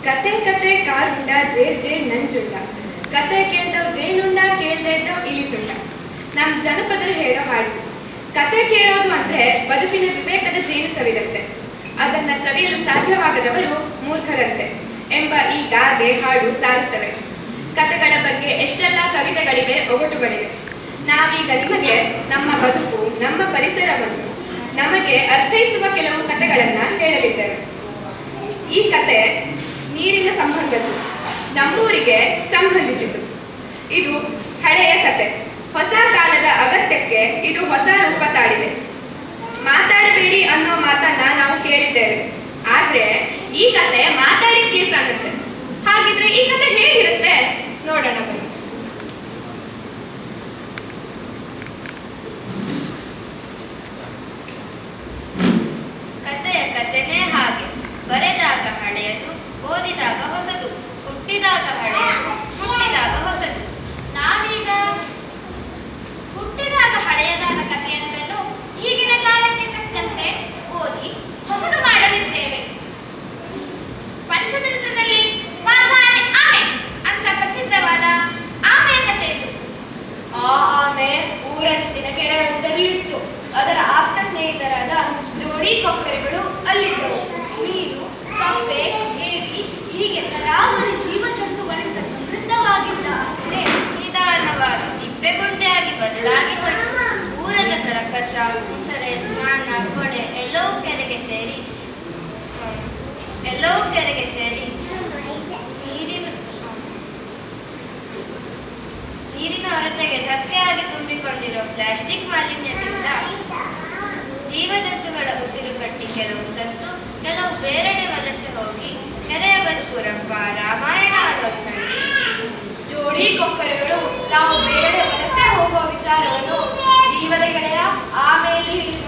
ಕತೆ ಕತೆ ಕಾರುಂಡ ಜೇರ್ ಜೇರ್ ನಂಜುಂಡ, ಕತೆ ಕೇಳ್ದವ್ ಜೇನುಂಡ, ಕೇಳ್ದೆ ಇದ್ದವ್ ಇಲಿಸುಂಡ. ನಮ್ಮ ಜನಪದರು ಹೇಳೋ ಹಾಡು. ಕತೆ ಕೇಳೋದು ಅಂದ್ರೆ ಬದುಕಿನ ವಿವೇಕದ ಜೇನು ಸವಿದಂತೆ, ಅದನ್ನ ಸವಿಯಲು ಸಾಧ್ಯವಾಗದವರು ಮೂರ್ಖರಂತೆ ಎಂಬ ಈ ಗಾದೆ ಹಾಡು ಸಾರುತ್ತವೆ. ಕತೆಗಳ ಬಗ್ಗೆ ಎಷ್ಟೆಲ್ಲ ಕವಿತೆಗಳಿವೆ, ಒಗಟುಗಳಿವೆ. ನಾವೀಗ ನಿಮಗೆ ನಮ್ಮ ಬದುಕು, ನಮ್ಮ ಪರಿಸರವನ್ನು ನಮಗೆ ಅರ್ಥೈಸುವ ಕೆಲವು ಕತೆಗಳನ್ನ ಹೇಳಲಿದ್ದೇವೆ. ಈ ಕತೆ ನೀರಿನ ಸಂಬಂಧದ್ದು, ನಮ್ಮೂರಿಗೆ ಸಂಬಂಧಿಸಿದ್ದು. ಇದು ಹಳೆಯ ಕತೆ. ಹೊಸ ಕಾಲದ ಅಗತ್ಯಕ್ಕೆ ಇದು ಹೊಸ ರೂಪ ತಾಳಿದೆ. ಮಾತಾಡಬೇಡಿ ಅನ್ನೋ ಮಾತನ್ನ ನಾವು ಕೇಳಿದ್ದೇವೆ, ಆದ್ರೆ ಈ ಕತೆ ಮಾತಾಡಿ ಕೇಸ್ ಆಗುತ್ತೆ. ಹಾಗಿದ್ರೆ ಈ ಕತೆ ಹೇಗಿರುತ್ತೆ ನೋಡೋಣ ಬನ್ನಿ. ಕತೆಯ ಕತೆನೇ ಹಾಗೆ, ಬರೆದಾಗ ಹಳೆಯದು, ಓದಿದಾಗ ಹೊಸದು, ಹುಟ್ಟಿದಾಗ ಹಳೆಯದು, ಹುಟ್ಟಿದಾಗ ಹೊಸದು. ನಾವೀಗ ಹುಟ್ಟಿದಾಗ ಹಳೆಯದಾದ ಕಥೆಯೊಂದನ್ನು ಈಗಿನ ಕಾಲಕ್ಕೆ ತಕ್ಕಂತೆ ಓದಿ ಹೊಸದು ಮಾಡಲಿದ್ದೇವೆ. ಪಂಚತಂತ್ರದಲ್ಲಿ ಪಾಂಚಾಲಿ ಆಮೆ ಅಂತ ಪ್ರಸಿದ್ಧವಾದ ಆಮೆಯ ಕಥೆ ಇದು. ಆ ಆಮೆ ಊರಂಚಿನ ಕೆರೆಯೊಂದರಲ್ಲಿತ್ತು. ಅದರ ಆಪ್ತ ಸ್ನೇಹಿತರಾದ ಜೋಡಿ ಕೊಕ್ಕರೆಗಳು ಅಲ್ಲಿದ್ದವು. ಮೀನು, ಕಪ್ಪೆ, ಏಡಿ ಹೀಗೆ ತರಾವರಿ ಜೀವಜಂತುಗಳಿಂದ ಸಮೃದ್ಧವಾಗಿದ್ದ ಆಮೆ ನಿಧಾನವಾಗಿ ತಿಪ್ಪೆಗುಂಡೆಯಾಗಿ ಬದಲಾಗಿ ಹೋಯಿತು. ಊರ ಜನರ ಕಸ, ಮುಸರೆ, ಸ್ನಾನ, ಕೊಡೆ ಎಲ್ಲವೂ ಕೆರೆಗೆ ಸೇರಿ ನೀರಿನ ಹೊರತೆಗೆ ಧಕ್ಕೆಯಾಗಿ ತುಂಬಿಕೊಂಡಿರೋ ಪ್ಲಾಸ್ಟಿಕ್ ಮಾಲಿನ್ಯದಿಂದ ಜೀವಜಂತುಗಳ ಉಸಿರುಗಟ್ಟಿ ಕೆಲವು ಸತ್ತು, ಕೆಲವು ಬೇರೆಡೆ ವಲಸೆ ಹೋಗಿ ಕೆರೆಯ ಬದುಕು ರಂಪ ರಾಮಾಯಣ ಹೊತ್ತಿನಲ್ಲಿ ಜೋಡಿ ಕೊಕ್ಕರೆಗಳು ತಾವು ಬೇರೆ ವಲಸೆ ಹೋಗುವ ವಿಚಾರವನ್ನು ಜೀವದ ಗೆಳೆಯ ಆಮೆಯಲ್ಲಿ ಹಿಡಿದು